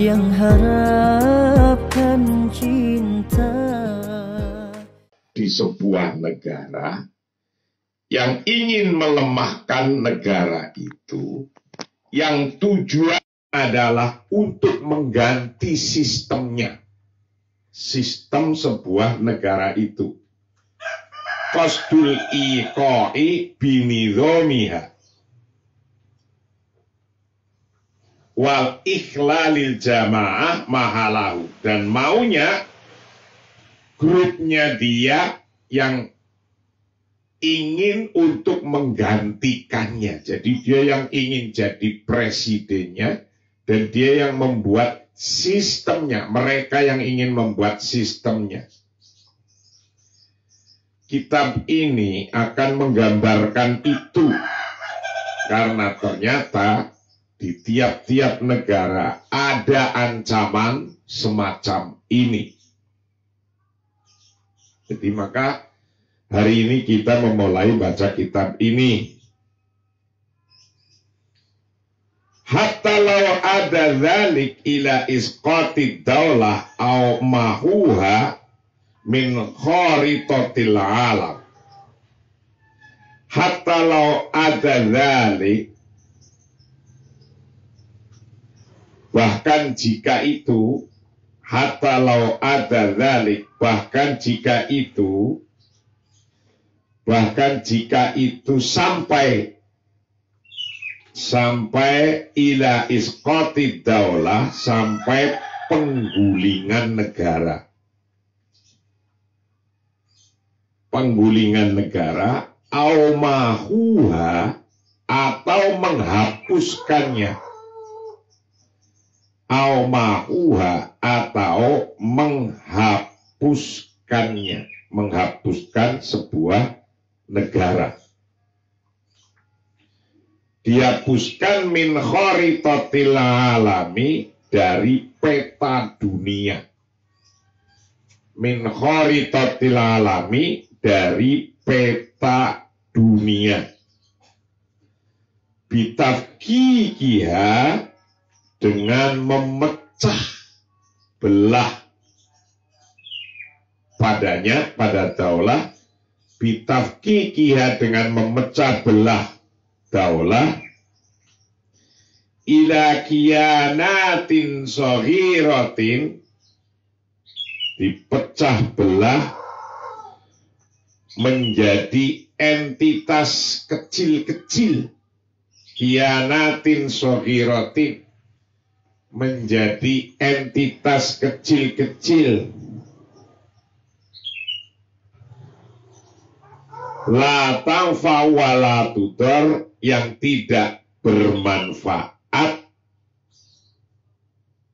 yang harapkan cinta. Di sebuah negara yang ingin melemahkan negara itu, yang tujuan adalah untuk mengganti sistemnya, sistem sebuah negara itu. Qasdul iqa'i binidhomiha wal ikhlalil jamaah mahalahu, dan maunya grupnya dia yang ingin untuk menggantikannya. Jadi dia yang ingin jadi presidennya, dan dia yang membuat sistemnya, mereka yang ingin membuat sistemnya. Kitab ini akan menggambarkan itu, karena ternyata di tiap-tiap negara ada ancaman semacam ini. Jadi maka hari ini kita memulai baca kitab ini. Hatta law ada dzalik ila isqatid daulah au mahuha min kharitatil alam. Hatta law ada dzalik, bahkan jika itu, hatta law ada dzalik, bahkan jika itu sampai ila isqatid daulah, sampai penggulingan negara. Penggulingan negara, au mahuha, atau menghapuskannya. Au mahuha, atau menghapuskannya, menghapuskan sebuah negara. Dihapuskan min kharitatil alami, dari peta dunia. Min kharitatil alami, dari peta dunia. Bitafkikiha, dengan memecah belah padanya, pada daulah. Bitafkikiha, dengan memecah belah daulah. Ila kiyanatin sohiratin, dipecah belah menjadi entitas kecil-kecil. Kiyanatin sohiratin, menjadi entitas kecil-kecil. La tanfa wa la tudar, yang tidak bermanfaat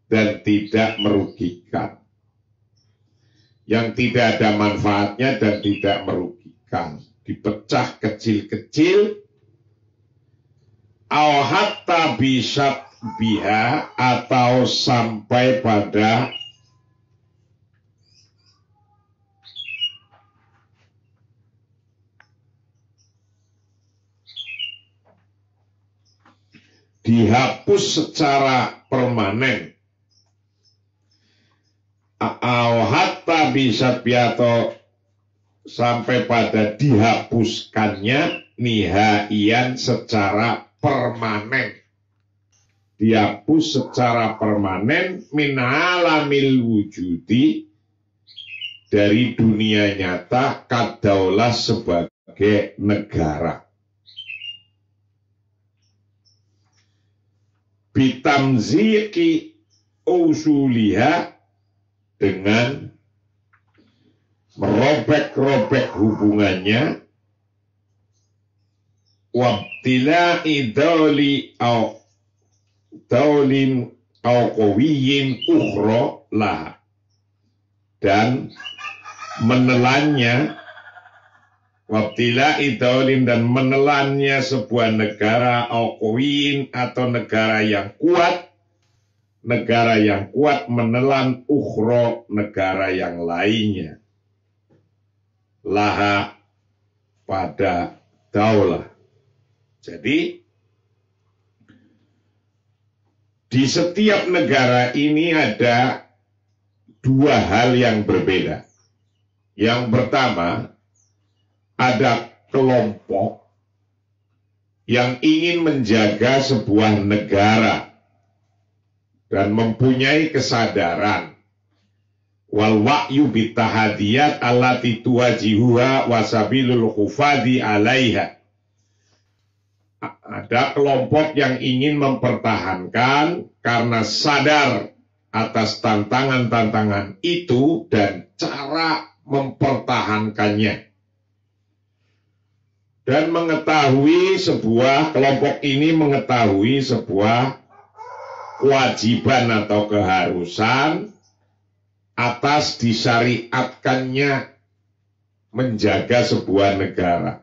dan tidak merugikan. Yang tidak ada manfaatnya dan tidak merugikan. Dipecah kecil-kecil. Au hatta bisat biha, atau sampai pada dihapus secara permanen. Au hatta bisat biha, atau sampai pada dihapuskannya, nihaian, secara permanen. Dihapus secara permanen min alamil wujudi, dari dunia nyata, kadaulah, sebagai negara. Bitamziki usuliha, dengan merobek-robek hubungannya. Wabtila'i dawli au dawlin au qawiyin ukhra lah, dan menelannya. Wabtila'i dawlin, dan menelannya sebuah negara, au qawiyin, atau negara yang kuat. Negara yang kuat menelan ukhra, negara yang lainnya. Laha, pada daulah. Jadi di setiap negara ini ada dua hal yang berbeda. Yang pertama, ada kelompok yang ingin menjaga sebuah negara dan mempunyai kesadaran wal wa'yu bitahadiyat allati tuwajihuha wasabilul khufadi alaiha. Ada kelompok yang ingin mempertahankan karena sadar atas tantangan-tantangan itu dan cara mempertahankannya. Dan mengetahui kelompok ini mengetahui sebuah kewajiban atau keharusan atas disyariatkannya menjaga sebuah negara.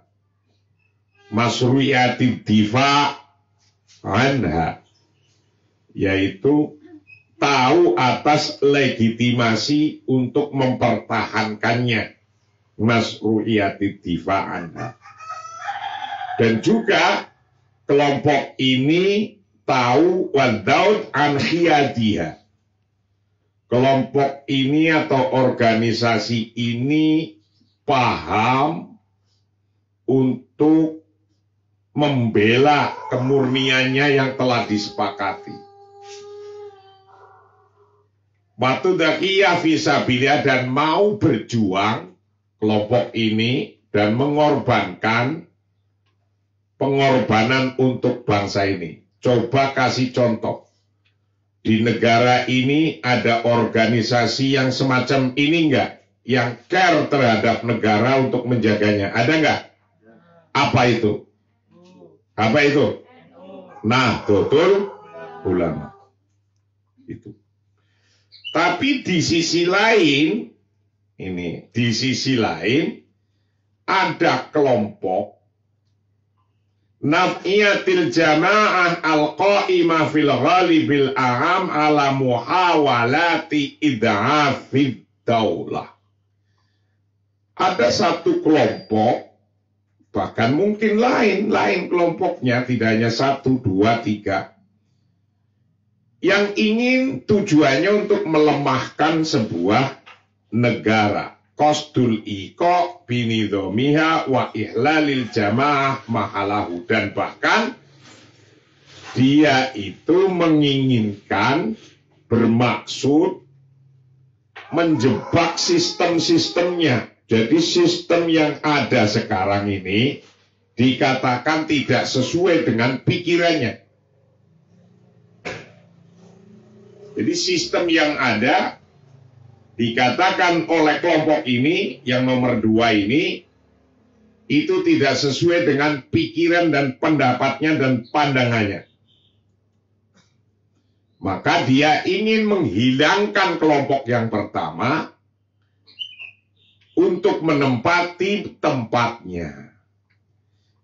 Masru'iyati difa anha, yaitu tahu atas legitimasi untuk mempertahankannya. Masru'iyati difa anha. Dan juga kelompok ini tahu wadaud an khiyadiha. Kelompok ini atau organisasi ini paham untuk membela kemurniannya yang telah disepakati. Batu dakiyah fisabilillah, dan mau berjuang kelompok ini dan mengorbankan pengorbanan untuk bangsa ini. Coba kasih contoh. Di negara ini ada organisasi yang semacam ini enggak? Yang care terhadap negara untuk menjaganya. Ada enggak? Apa itu? Apa itu? Nahdlatul Ulama. Itu. Tapi di sisi lain, ada kelompok Naf'iyatil jamaah al-qa'imah fil ghalibil aham ala muhawalati idha'afid daulah. Ada satu kelompok, bahkan mungkin lain kelompoknya, tidak hanya 1, 2, 3, yang ingin tujuannya untuk melemahkan sebuah negara. Qasdul iqa binidhomiha wa ihlalil jamaah mahalahu. Dan bahkan dia itu menginginkan, bermaksud menjebak sistem-sistemnya. Jadi sistem yang ada sekarang ini dikatakan tidak sesuai dengan pikirannya. Jadi sistem yang ada dikatakan oleh kelompok ini, yang nomor 2 ini, itu tidak sesuai dengan pikiran dan pendapatnya dan pandangannya. Maka dia ingin menghilangkan kelompok yang pertama untuk menempati tempatnya.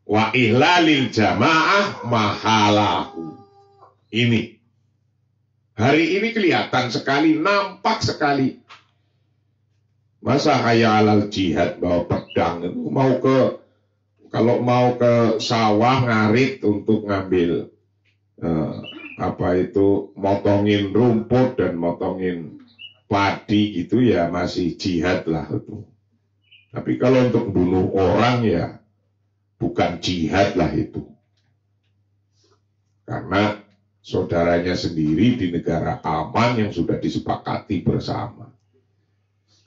Wa ihlalil jamaah mahalahu. Ini. Hari ini kelihatan sekali, nampak sekali. Masa hayya alal jihad bawa pedang itu kalau mau ke sawah ngarit untuk ngambil motongin rumput dan motongin padi gitu ya masih jihad lah itu. Tapi kalau untuk bunuh orang ya bukan jihad lah itu. Karena saudaranya sendiri di negara aman yang sudah disepakati bersama.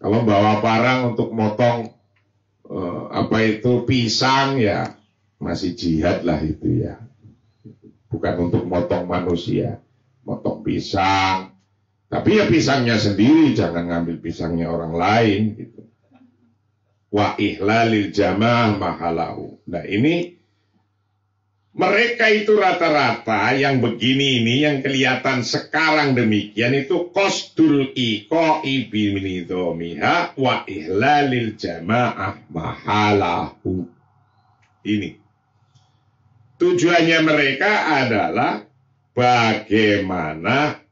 Kalau bawa parang untuk motong pisang ya masih jihad lah itu ya. Bukan untuk motong manusia, motong pisang. Tapi ya pisangnya sendiri, jangan ngambil pisangnya orang lain gitu. Wa ihlalil jamaah mahalahu. Nah ini mereka itu rata-rata yang begini ini, yang kelihatan sekarang demikian itu qasdul iqa'i binidhomiha wa ihlalil jamaah mahalahu. Ini tujuannya mereka adalah bagaimana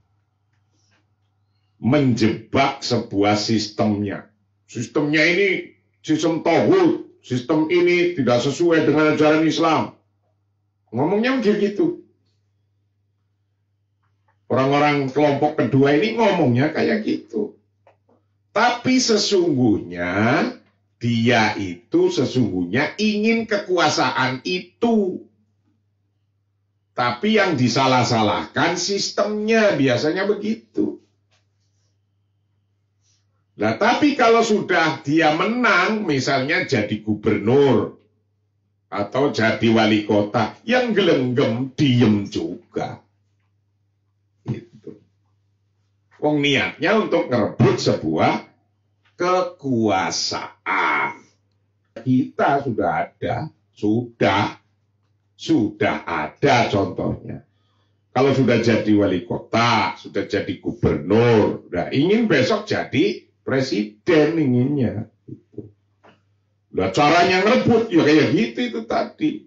menjebak sebuah sistemnya. Sistemnya ini sistem tauhid, sistem ini tidak sesuai dengan ajaran Islam. Ngomongnya begitu. Orang-orang kelompok kedua ini ngomongnya kayak gitu. Tapi sesungguhnya dia itu sesungguhnya ingin kekuasaan itu. Tapi yang disalah-salahkan sistemnya, biasanya begitu. Nah, tapi kalau sudah dia menang, misalnya jadi gubernur atau jadi wali kota, yang gelenggem diem juga. Wong niatnya untuk ngerebut sebuah kekuasaan. Kita sudah ada, sudah ada contohnya. Kalau sudah jadi wali kota, sudah jadi gubernur, nah ingin besok jadi presiden inginnya. Nah caranya ngerebut ya kayak gitu itu tadi.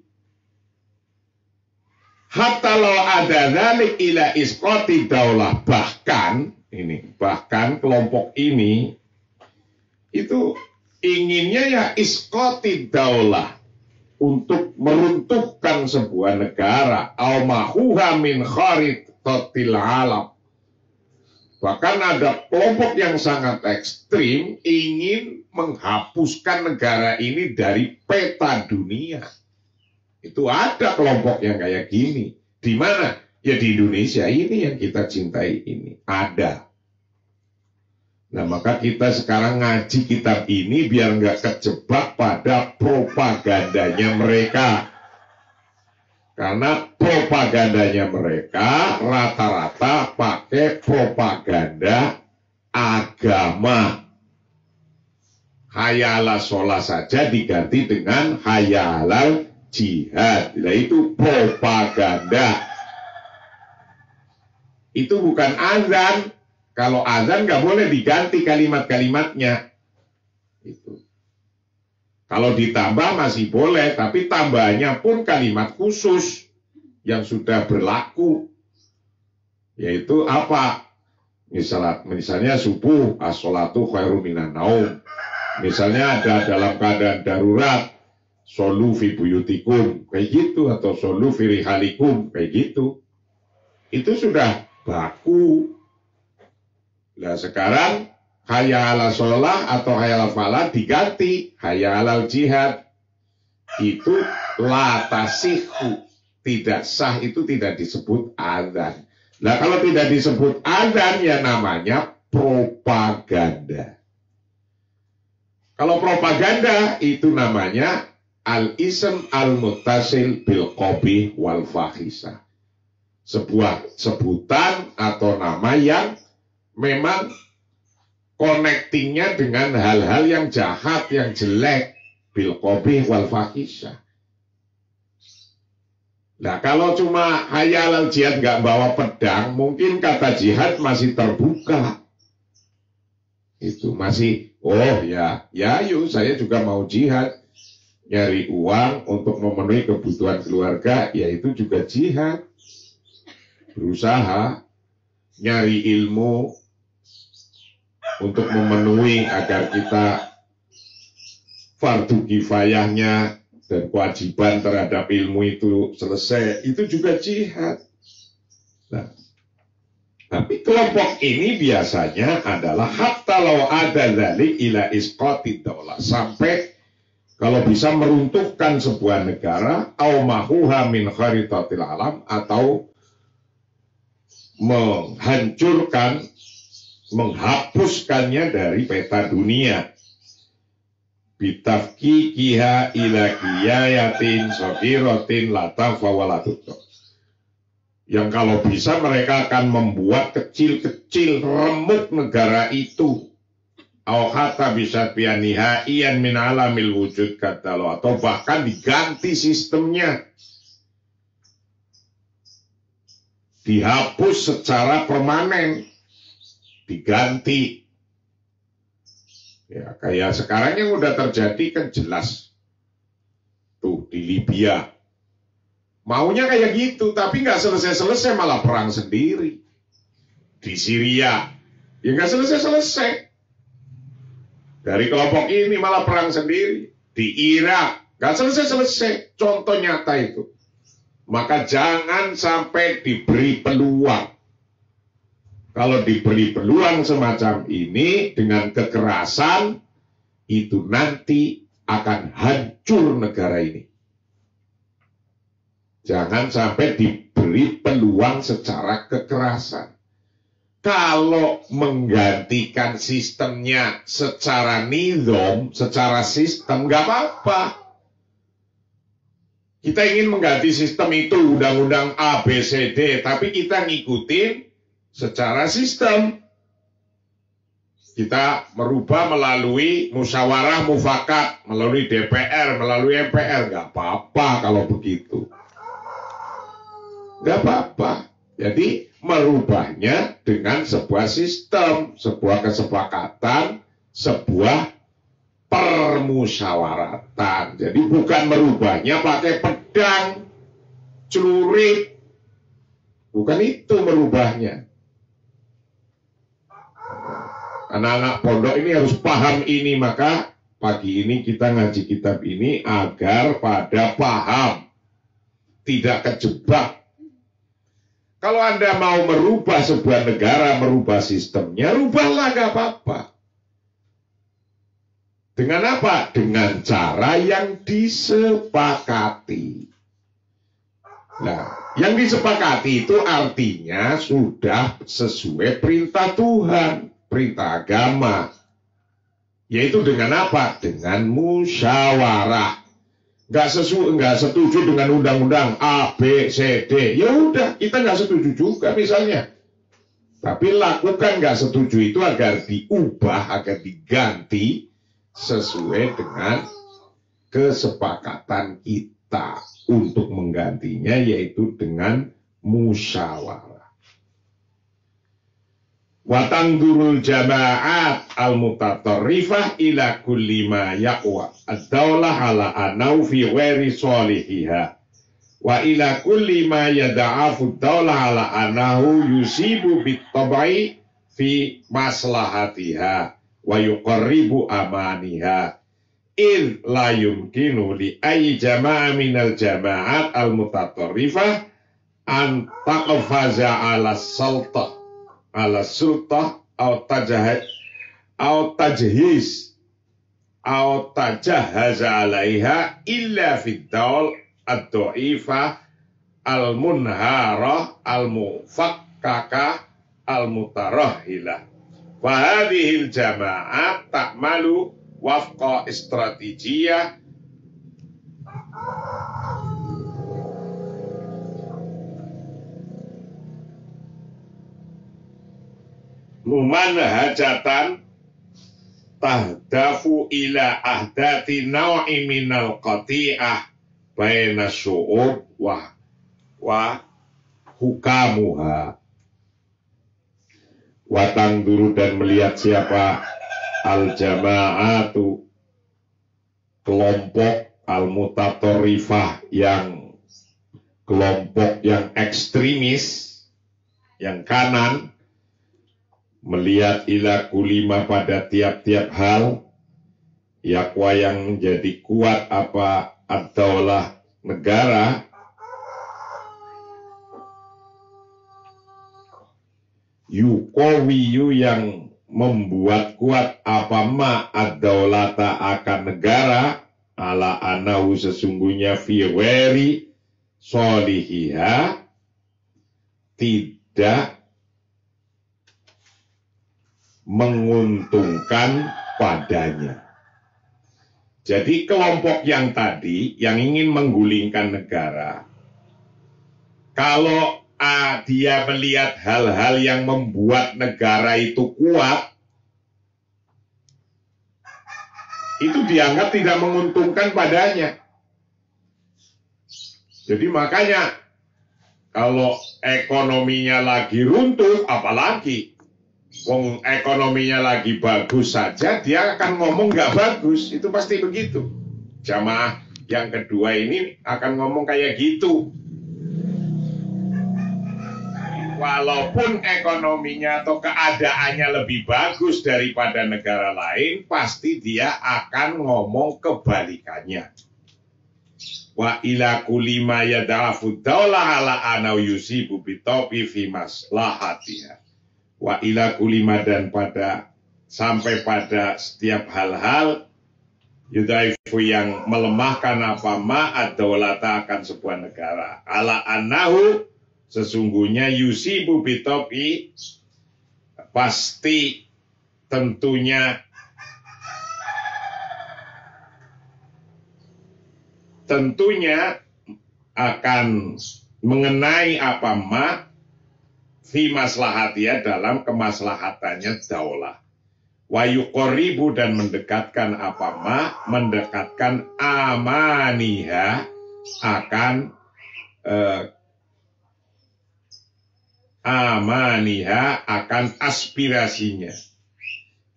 Hatta lo ada dzalik ila isqati daulah, bahkan kelompok ini itu inginnya ya isqati daulah, untuk meruntuhkan sebuah negara, au mahuha min kharitatil alam. Bahkan ada kelompok yang sangat ekstrim ingin menghapuskan negara ini dari peta dunia. Itu ada kelompok yang kayak gini. Di mana? Ya di Indonesia ini yang kita cintai ini. Ada. Nah maka kita sekarang ngaji kitab ini biar nggak kejebak pada propagandanya mereka. Karena propagandanya mereka rata-rata pakai propaganda agama. Hayala sholat saja diganti dengan hayalal jihad. Nah itu propaganda. Itu bukan azan. Kalau azan nggak boleh diganti kalimat-kalimatnya. Itu. Kalau ditambah masih boleh, tapi tambahnya pun kalimat khusus yang sudah berlaku. Yaitu apa? Misalnya subuh, as-sholatu khairum minan naum. Misalnya ada dalam keadaan darurat, solu fi buyutikum, kayak gitu, atau solu fi rihalikum, kayak gitu. Itu sudah baku. Nah sekarang hayya ala sholah atau hayya ala falah diganti hayya ala jihad. Itu la tasihu, tidak sah, itu tidak disebut adzan. Nah kalau tidak disebut adzan ya namanya propaganda. Kalau propaganda itu namanya al-ism al-muttasil bil qabih wal fahisah. Sebuah sebutan atau nama yang memang connectingnya dengan hal-hal yang jahat, yang jelek, bil qabih wal fahisah. Nah kalau cuma hayal jihad nggak bawa pedang, mungkin kata jihad masih terbuka. Itu masih, oh ya yuk saya juga mau jihad, nyari uang untuk memenuhi kebutuhan keluarga, ya itu juga jihad. Berusaha nyari ilmu untuk memenuhi agar kita fardu kifayahnya dan kewajiban terhadap ilmu itu selesai, itu juga jihad. Nah, tapi kelompok ini biasanya adalah hatta law ada dzalik ila isqati daulah, sampai kalau bisa meruntuhkan sebuah negara, au mahuha min kharitatil alam, atau menghancurkan, menghapuskannya dari peta dunia. Bitafkikiha ila kiyayatin soghirotin latafa walatuto. Yang kalau bisa mereka akan membuat kecil-kecil remuk negara itu. Auhata bisa pianihaian min alamil wujud kata lo, atau bahkan diganti sistemnya. Dihapus secara permanen, diganti. Ya, kayak sekarang yang udah terjadi kan jelas. Tuh di Libya. Maunya kayak gitu, tapi nggak selesai-selesai, malah perang sendiri. Di Syria, ya nggak selesai-selesai. Dari kelompok ini malah perang sendiri. Di Irak, nggak selesai-selesai. Contoh nyata itu. Maka jangan sampai diberi peluang Kalau diberi peluang semacam ini dengan kekerasan, itu nanti akan hancur negara ini. Jangan sampai diberi peluang secara kekerasan. Kalau menggantikan sistemnya secara nizam, secara sistem, nggak apa-apa. Kita ingin mengganti sistem itu, undang-undang A, B, C, D, tapi kita ngikutin secara sistem. Kita merubah melalui musyawarah mufakat, melalui DPR, melalui MPR, nggak apa-apa kalau begitu. Nggak apa-apa. Jadi merubahnya dengan sebuah sistem, sebuah kesepakatan, sebuah permusyawaratan. Jadi bukan merubahnya pakai pedang, celurit. Bukan itu merubahnya. Anak-anak pondok ini harus paham ini, maka pagi ini kita ngaji kitab ini agar pada paham, tidak kejebak. Kalau Anda mau merubah sebuah negara, merubah sistemnya, rubahlah, gak apa-apa. Dengan apa? Dengan cara yang disepakati. Nah, yang disepakati itu artinya sudah sesuai perintah Tuhan, perintah agama. Yaitu dengan apa? Dengan musyawarah. Nggak setuju dengan undang-undang A, B, C, D. Ya udah, kita nggak setuju juga misalnya. Tapi lakukan nggak setuju itu agar diubah, agar diganti sesuai dengan kesepakatan kita untuk menggantinya, yaitu dengan musyawarah. Watangdurul jama'at al-mutatarrifah ila kulli ma yaqwa ad-daulah ala anau fi ghairi solihiha wa ila kulli ma yada'afu ad-daulah ala anahu yusibu bit-tabai fi maslahatiha wa yuqarribu amaniha id la yumkinu li ayyi jama'a minal jama'at al-mutatarrifah an taqfaza ala sultah ala sultah au tajhiz au tajahaza alaiha illa fid daul ad-dhaifah al-munharah al-mufakkaka al-mutarahhilah. Wa hadhil jama'at ta'malu wafqa istratijiyah mumanhajatan tahdafu ila ahdati naw'i minal qati'ah baina syu'ub wa hukamuha. Watang dulu dan melihat siapa al-jama'atu, kelompok al-mutatarrifah, yang kelompok yang ekstremis, yang kanan, melihat ila kulima pada tiap-tiap hal, yakwa yang menjadi kuat apa ad-daulah negara, yuqawiyu yang membuat kuat apa ma ad-daulata akan negara, ala anahu sesungguhnya fi ghairi solihiha tidak menguntungkan padanya. Jadi kelompok yang tadi yang ingin menggulingkan negara, kalau dia melihat hal-hal yang membuat negara itu kuat, itu dianggap tidak menguntungkan padanya. Jadi makanya kalau ekonominya lagi runtuh, apalagi wong ekonominya lagi bagus saja, dia akan ngomong nggak bagus. Itu pasti begitu. Jamaah yang kedua ini akan ngomong kayak gitu. Walaupun ekonominya atau keadaannya lebih bagus daripada negara lain, pasti dia akan ngomong kebalikannya. Wa ila kulli ma yada'afu daulah ala anau yusibu bitopi fi maslahatiha wa ila kulima dan pada sampai pada setiap hal-hal yudhaifu yang melemahkan apa ma ad-daulata akan sebuah negara. Ala annahu sesungguhnya yusibu bitopi pasti tentunya akan mengenai apa ma fi maslahatiyah dalam kemaslahatannya daulah. Wa yuqorribu dan mendekatkan apa ma mendekatkan amaniha akan aspirasinya.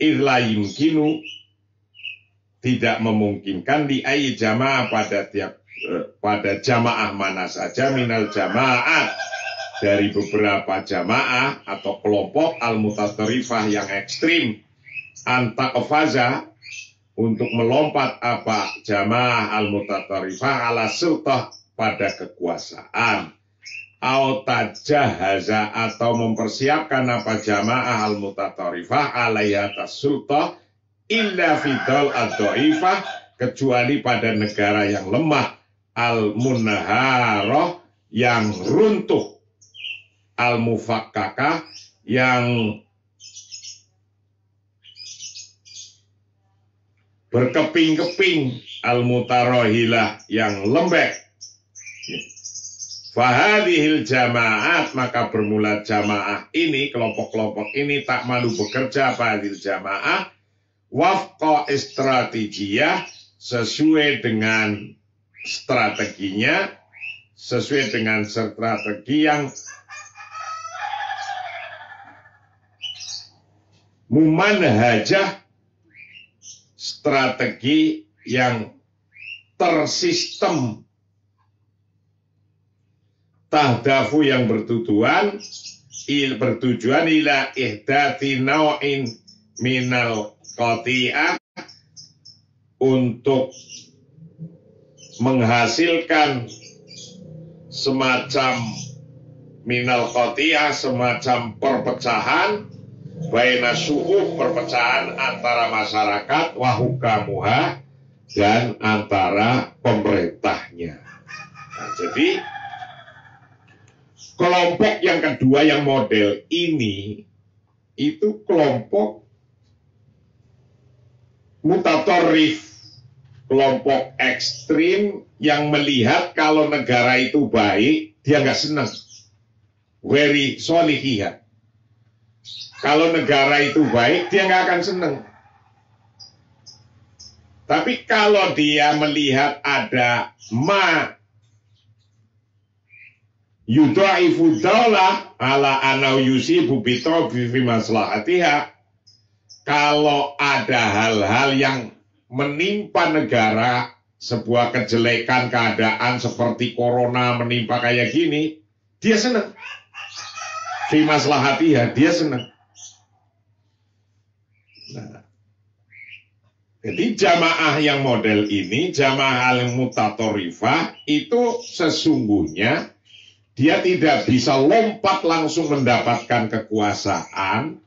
Idla yumkinu tidak memungkinkan di ai jamaah pada jamaah mana saja minal jamaah dari beberapa jamaah atau kelompok al-mutatarifah yang ekstrim antaqfaza untuk melompat apa jamaah al-mutatarifah ala sultah pada kekuasaan tajahaza atau mempersiapkan apa jamaah al-mutatarifah alaiha sultah illa fidal ad-dhaifah kecuali pada negara yang lemah al-munharoh yang runtuh al-mufakkakah yang berkeping-keping al-mutarohilah yang lembek. Fahadihil jamaat maka bermula jamaah ini kelompok-kelompok ini tak malu bekerja fahadil jamaah wafqa strategiyah sesuai dengan strateginya sesuai dengan strategi yang mumanhajah strategi yang tersistem tahdafu yang bertujuan ila ihdati naw'in minal qati'ah untuk menghasilkan semacam minal qati'ah semacam perpecahan baina syu'ub perpecahan antara masyarakat wa hukamuha dan antara pemerintahnya. Nah, jadi kelompok yang kedua yang model ini itu kelompok mutatorif, kelompok ekstrim yang melihat kalau negara itu baik dia nggak senang, very solihiyah. Kalau negara itu baik dia nggak akan senang. Tapi kalau dia melihat ada ma yudha'ifu daulah ala anau yusibu bitobi fi maslahatiha, kalau ada hal-hal yang menimpa negara, sebuah kejelekan keadaan seperti corona menimpa kayak gini, dia senang. Fi maslahatiha, dia senang. Nah, jadi jamaah yang model ini, jamaah al-mutatorifah itu sesungguhnya dia tidak bisa lompat langsung mendapatkan kekuasaan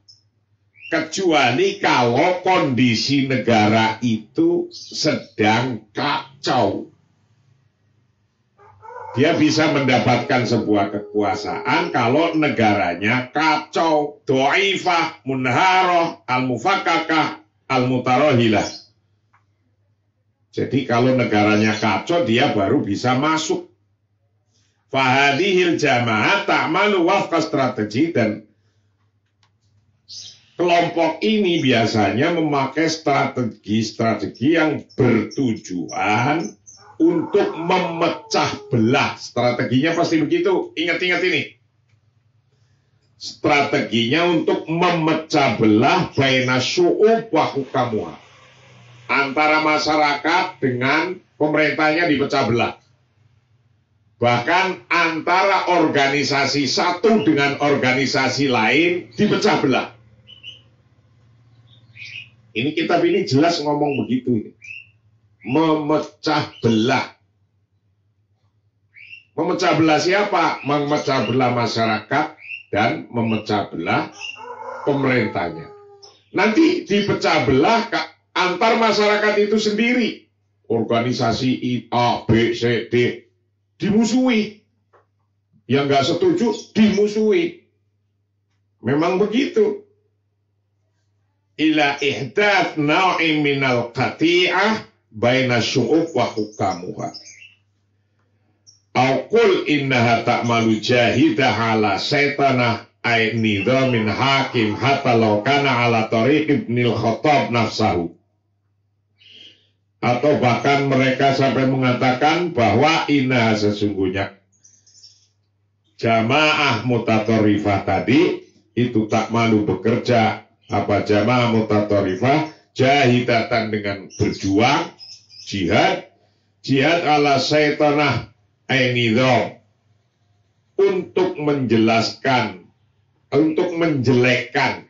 kecuali kalau kondisi negara itu sedang kacau. Dia bisa mendapatkan sebuah kekuasaan kalau negaranya kacau, dhaifah, munharoh, al-mufakkakah, al-mutarohilah. Jadi kalau negaranya kacau dia baru bisa masuk. Fahadihil jamaah ta'malu wafqa strategi, dan kelompok ini biasanya memakai strategi-strategi yang bertujuan untuk memecah belah. Strateginya pasti begitu. Ingat-ingat ini. Strateginya untuk memecah belah baina syu'ub wa hukamuha. Antara masyarakat dengan pemerintahnya dipecah belah. Bahkan antara organisasi satu dengan organisasi lain dipecah belah. Ini kitab ini jelas ngomong begitu ini. Memecah belah. Memecah belah siapa? Memecah belah masyarakat dan memecah belah pemerintahnya. Nanti dipecah belah antar masyarakat itu sendiri. Organisasi A, B, C, D dimusuhi. Yang nggak setuju dimusuhi. Memang begitu. Ila ihdath naw'in minal qati'ah baina syu'ub wa hukamuha. Au qul innaha ta'malu jahidah ala syaitanah ay nidhamin hakim hatta law kana ala tariq ibnil Khattab nafsahu. Atau bahkan mereka sampai mengatakan bahwa inna sesungguhnya jamaah mutatorifah tadi itu tak malu bekerja apa jamaah mutatorifah jahidatan dengan berjuang jihad ala syaitanah ainidham untuk menjelaskan untuk menjelekkan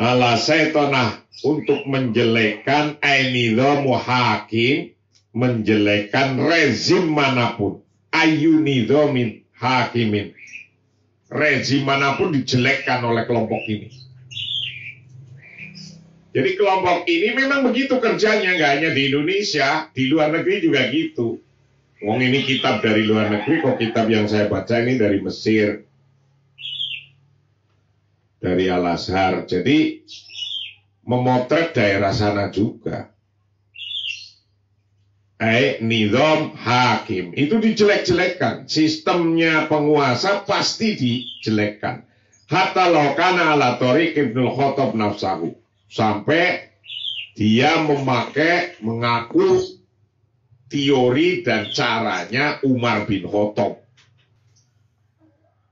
ala syaitanah untuk menjelekkan ainidhamu hakim menjelekkan rezim manapun ayunidhamin hakimin rezim manapun dijelekkan oleh kelompok ini. Jadi kelompok ini memang begitu kerjanya, nggak hanya di Indonesia, di luar negeri juga gitu. Wong ini kitab dari luar negeri, kok kitab yang saya baca ini dari Mesir, dari Al-Azhar. Jadi memotret daerah sana juga. Nizam hakim itu dijelek-jelekkan, sistemnya penguasa pasti dijelekkan. Hatta laukana ala tariq ibnul Khattab nafsahu. Sampai dia mengaku teori dan caranya Umar bin Khattab.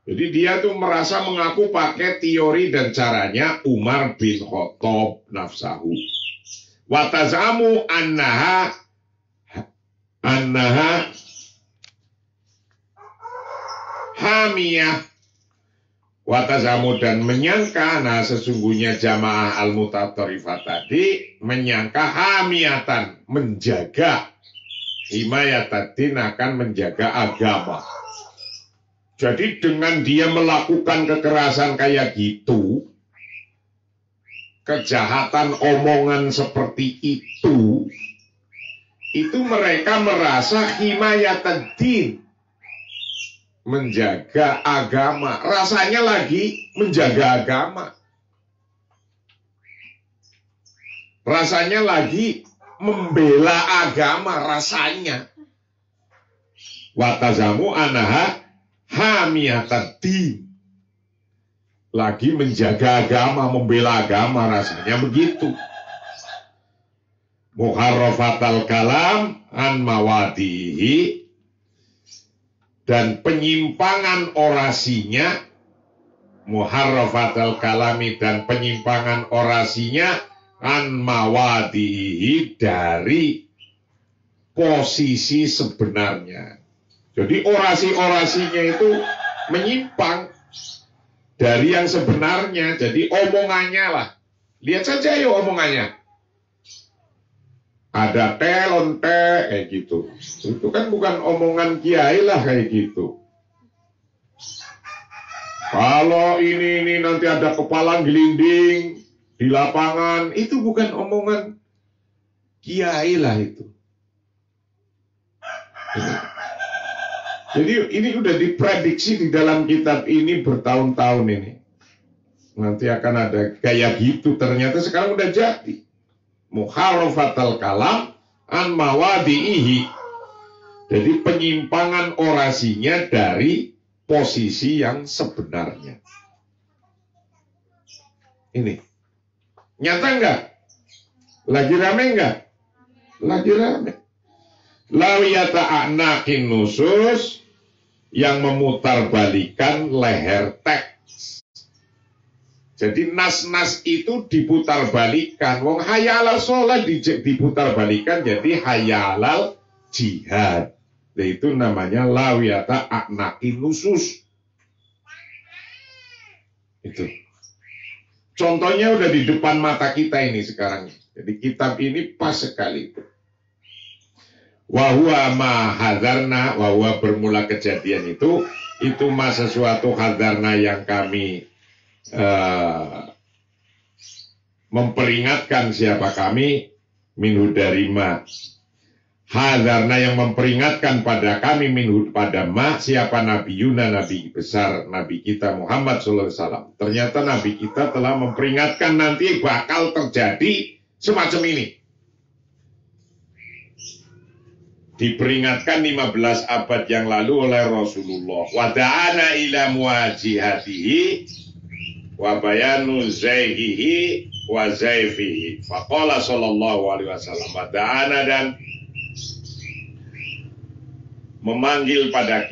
Jadi dia tuh merasa mengaku pakai teori dan caranya Umar bin Khattab nafsahu. Watazamu annaha hamiyah. Watazamu dan menyangka, nah sesungguhnya jamaah al-mutatorifah tadi menyangka hamiyatan, menjaga himayataddin akan menjaga agama. Jadi dengan dia melakukan kekerasan kayak gitu, kejahatan omongan seperti itu mereka merasa himayataddin, menjaga agama, rasanya lagi menjaga agama, rasanya lagi membela agama, rasanya. Watazamu anaha hamiyataddin, lagi menjaga agama, membela agama, rasanya begitu. Muharrafatal kalam an mawadihi, dan penyimpangan orasinya, muharrafatal kalami, dan penyimpangan orasinya an mawadihi, dari posisi sebenarnya. Jadi orasi-orasinya itu menyimpang dari yang sebenarnya. Jadi omongannya lah, lihat saja yuk omongannya. Ada telonte kayak gitu. Itu kan bukan omongan kiai lah kayak gitu. Kalau ini nanti ada kepala gelinding di lapangan, itu bukan omongan kiai lah itu. Jadi ini udah diprediksi di dalam kitab ini bertahun-tahun ini. Nanti akan ada kayak gitu, ternyata sekarang udah jadi. Muharrafatal kalam an mawadihi. Jadi penyimpangan orasinya dari posisi yang sebenarnya. Ini nyata enggak? Lagi rame enggak? Lagi rame. Lawiyata a'nakin nusus, yang memutarbalikan leher teks. Jadi nas-nas itu diputarbalikan. Wong hayalal sholat diputarbalikan jadi hayalal jihad. Itu namanya lawiyata a'nakin nusus. Itu. Contohnya udah di depan mata kita ini sekarang. Jadi kitab ini pas sekali. Wahuwa ma hadarna, wahuwa bermula kejadian itu mah sesuatu hadarna yang kami memperingatkan siapa kami minhu dari ma. Hadarna yang memperingatkan pada kami minhu pada ma, siapa Nabi Yuna, Nabi besar, Nabi kita Muhammad SAW. Ternyata Nabi kita telah memperingatkan nanti bakal terjadi semacam ini. Diperingatkan 15 abad yang lalu oleh Rasulullah. Wada'ana ila muwajihatihi wa bayanu zaihihi wa zaifihi. Faqala sallallahu alaihi wasallam. Wada'ana, dan memanggil pada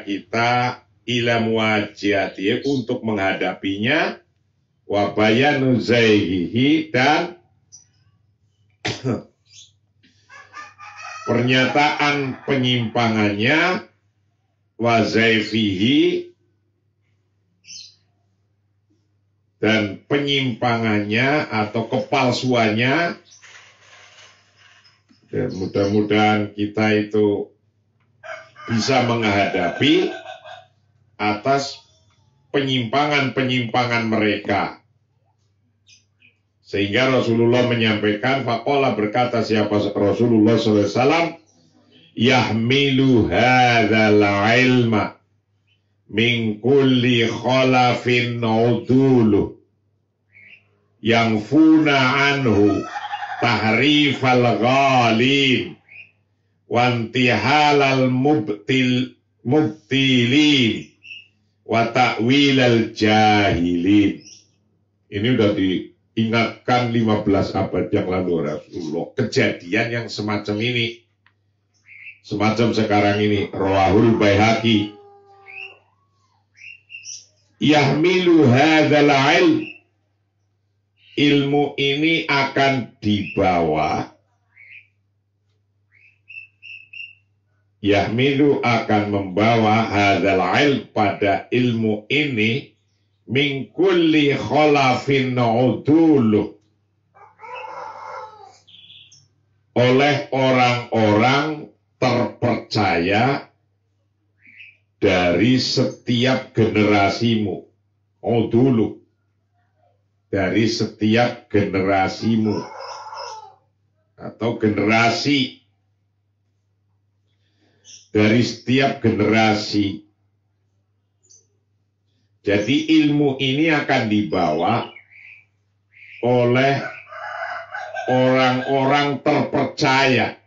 kita ila muwajihatihi, untuk menghadapinya, wa bayanu zaihihi, dan pernyataan penyimpangannya, wazaifihi, dan penyimpangannya atau kepalsuannya. Dan mudah-mudahan kita itu bisa menghadapi atas penyimpangan-penyimpangan mereka. Sehingga Rasulullah menyampaikan, faqala, berkata siapa Rasulullah SAW, yahmilu hadzal ilma min kulli khalafin udulu yang funa anhu tahrifal ghalin wantihalal mubtilin wa ta'wilal jahilin. Ini udah diingatkan 15 abad yang lalu Rasulullah. Kejadian yang semacam ini, semacam sekarang ini, rawahul Baihaqi. Yahmilu hadzal ilmu ini akan dibawa, yahmilu akan membawa hadzal pada ilmu ini min kulli khalafin udulu, oleh orang-orang terpercaya dari setiap generasimu. Udulu, dari setiap generasimu atau generasi, dari setiap generasi. Jadi ilmu ini akan dibawa oleh orang-orang terpercaya.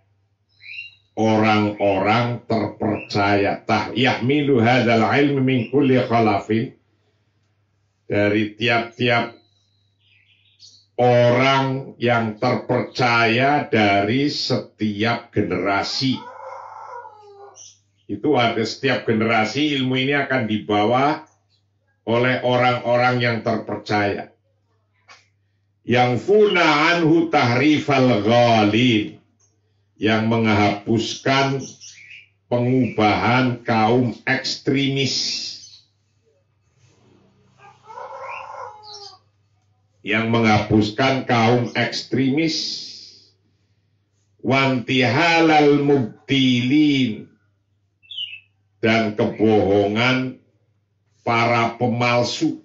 Orang-orang terpercaya. Yahmilu hadzal ilmi min kulli khalafin, dari tiap-tiap orang yang terpercaya dari setiap generasi. Itu ada setiap generasi, ilmu ini akan dibawa oleh orang-orang yang terpercaya. Yang funa anhu tahrifal ghalin, yang menghapuskan pengubahan kaum ekstremis, yang menghapuskan kaum ekstremis, wantihalal mubtilin, dan kebohongan para pemalsu,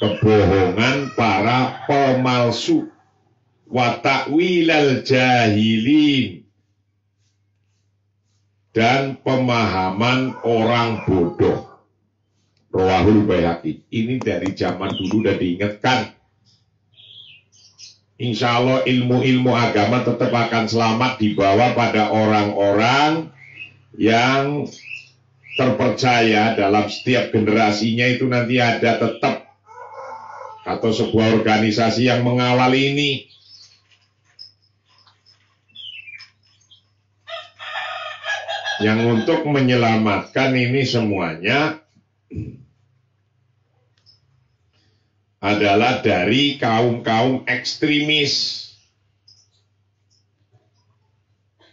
kebohongan para pemalsu, wa ta'wilal jahilin, dan pemahaman orang bodoh. Rawahul Baihaqi. Ini dari zaman dulu udah diingatkan. Insya Allah ilmu-ilmu agama tetap akan selamat dibawa pada orang-orang yang terpercaya. Dalam setiap generasinya itu nanti ada tetap, atau sebuah organisasi yang mengawal ini. Yang untuk menyelamatkan ini semuanya adalah dari kaum-kaum ekstremis.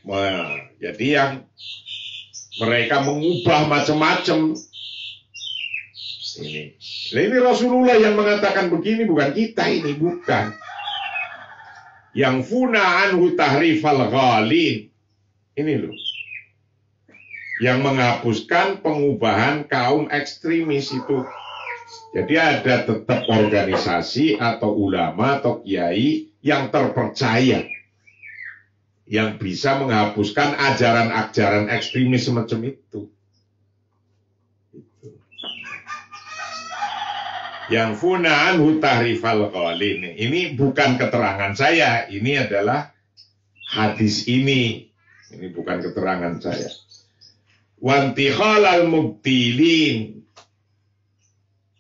Nah, jadi yang mereka mengubah macam-macam. Ini Rasulullah yang mengatakan begini, bukan kita ini, bukan. Yang funa anhu tahrifal ghalin. Ini loh. yang menghapuskan pengubahan kaum ekstremis itu. Jadi ada tetap organisasi atau ulama atau kiai yang terpercaya, yang bisa menghapuskan ajaran-ajaran ekstremis semacam itu. Yang funaan hutahrifal qalin. Ini bukan keterangan saya, ini adalah hadis ini. Ini bukan keterangan saya. Wantihal al-mubtilin,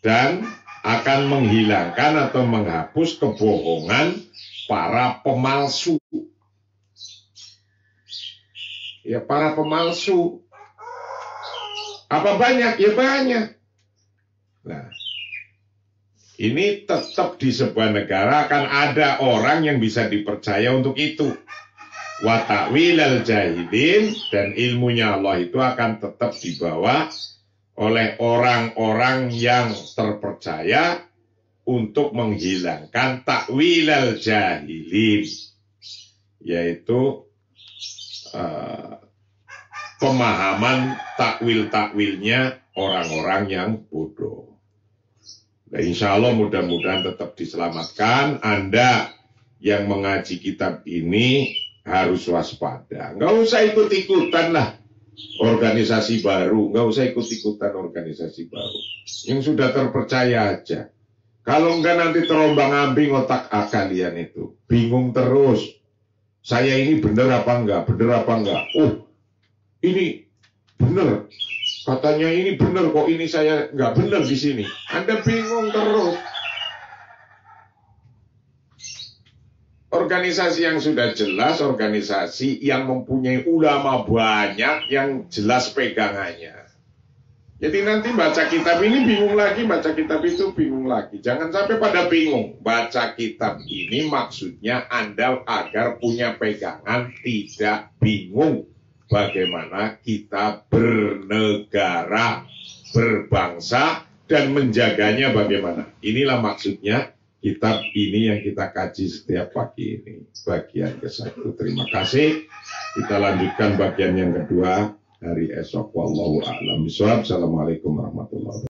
dan akan menghilangkan atau menghapus kebohongan para pemalsu. Ya, para pemalsu. Apa banyak? Ya banyak. Nah, ini tetap di sebuah negara akan ada orang yang bisa dipercaya untuk itu. Wa ta'wilal jahilin, dan ilmunya Allah itu akan tetap dibawa oleh orang-orang yang terpercaya untuk menghilangkan takwilal jahilin, yaitu pemahaman takwil-takwilnya orang-orang yang bodoh. Nah, insya Allah mudah-mudahan tetap diselamatkan. Anda yang mengaji kitab ini harus waspada. Nggak usah ikut-ikutan lah organisasi baru. Nggak usah ikut-ikutan organisasi baru. Yang sudah terpercaya aja. Kalau enggak nanti terombang-ambing otak kalian itu. Bingung terus. Saya ini benar apa enggak? Benar apa enggak? Oh, ini benar. Katanya ini benar, kok ini saya nggak benar di sini. Anda bingung terus. Organisasi yang sudah jelas, organisasi yang mempunyai ulama banyak, yang jelas pegangannya. Jadi nanti baca kitab ini bingung lagi, baca kitab itu bingung lagi. Jangan sampai pada bingung. Baca kitab ini maksudnya Anda agar punya pegangan, tidak bingung. Bagaimana kita bernegara, berbangsa, dan menjaganya bagaimana. Inilah maksudnya kitab ini yang kita kaji setiap pagi ini. Bagian ke-1. Terima kasih. Kita lanjutkan bagian yang kedua hari esok. Wallahu a'lam bishawab. Assalamualaikum warahmatullahi wabarakatuh.